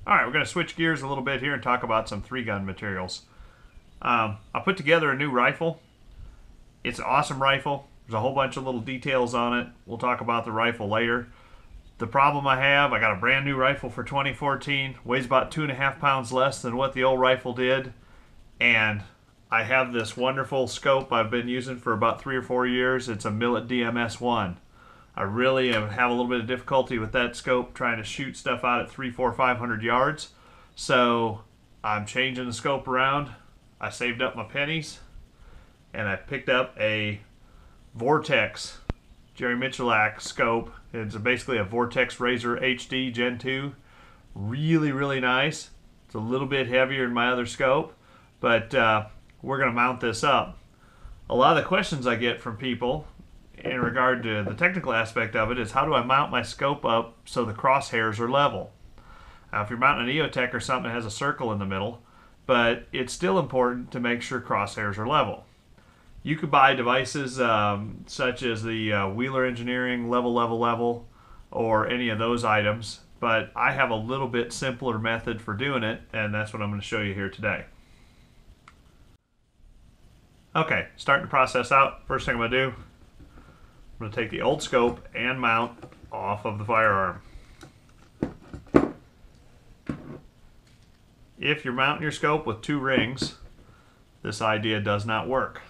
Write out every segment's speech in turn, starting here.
All right, we're going to switch gears a little bit here and talk about some three-gun materials. I put together a new rifle. It's an awesome rifle. There's a whole bunch of little details on it. We'll talk about the rifle later. The problem I got a brand new rifle for 2014. Weighs about 2.5 pounds less than what the old rifle did. And I have this wonderful scope I've been using for about 3 or 4 years. It's a Millet DMS-1. I really have a little bit of difficulty with that scope trying to shoot stuff out at 300, 400, 500 yards. So I'm changing the scope around. I saved up my pennies and I picked up a Vortex Jerry Michalak scope. It's basically a Vortex Razor HD Gen 2. Really, really nice. It's a little bit heavier than my other scope, but we're going to mount this up. A lot of the questions I get from people in regard to the technical aspect of it is, how do I mount my scope up so the crosshairs are level? Now, if you're mounting an EOTech or something, it has a circle in the middle, but it's still important to make sure crosshairs are level. You could buy devices such as the Wheeler Engineering Level, or any of those items, but I have a little bit simpler method for doing it, and that's what I'm going to show you here today. Okay, starting the process out. First thing I'm going to do, I'm going to take the old scope and mount off of the firearm. If you're mounting your scope with 2 rings, this idea does not work.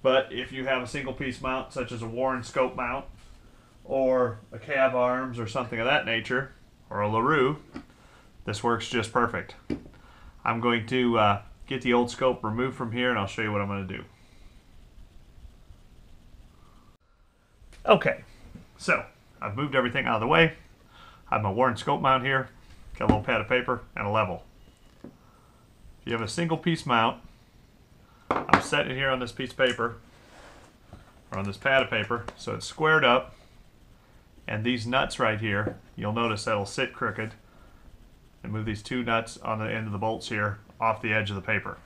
But if you have a single piece mount, such as a Warren scope mount, or a Cav Arms or something of that nature, or a LaRue, this works just perfect. I'm going to get the old scope removed from here and I'll show you what I'm going to do. Okay, so I've moved everything out of the way. I have my Warren scope mount here, got a little pad of paper and a level. If you have a single piece mount, I'm setting it here on this piece of paper, or on this pad of paper, so it's squared up, and these nuts right here, you'll notice that'll sit crooked, and move these 2 nuts on the end of the bolts here off the edge of the paper.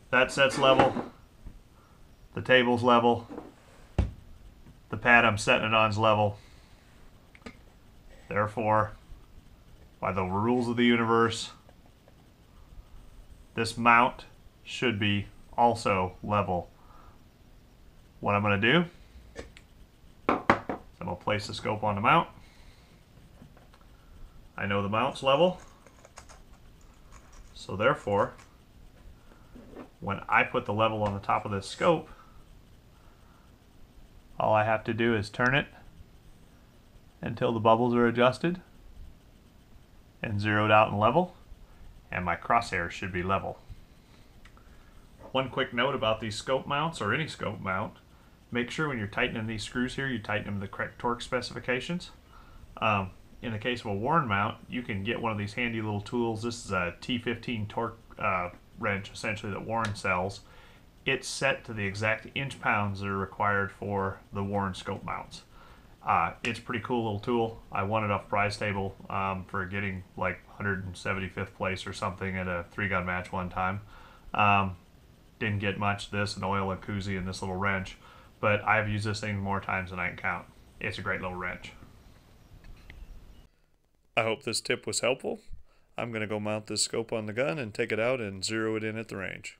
That sets level, the table's level, the pad I'm setting it on is level. Therefore, by the rules of the universe, this mount should be also level. What I'm going to do is I'm going to place the scope on the mount. I know the mount's level, so therefore, when I put the level on the top of this scope, all I have to do is turn it until the bubbles are adjusted and zeroed out and level, and my crosshairs should be level. One quick note about these scope mounts, or any scope mount, make sure when you're tightening these screws here, you tighten them to the correct torque specifications. In the case of a Warren mount, you can get one of these handy little tools. This is a T15 torque wrench, essentially, that Warren sells. It's set to the exact inch pounds that are required for the Warren scope mounts. It's a pretty cool little tool. I won it off prize table for getting like 175th place or something at a 3-gun match one time. Didn't get much. This, an oil, a koozie, and this little wrench, but I've used this thing more times than I can count. It's a great little wrench. I hope this tip was helpful. I'm going to go mount this scope on the gun and take it out and zero it in at the range.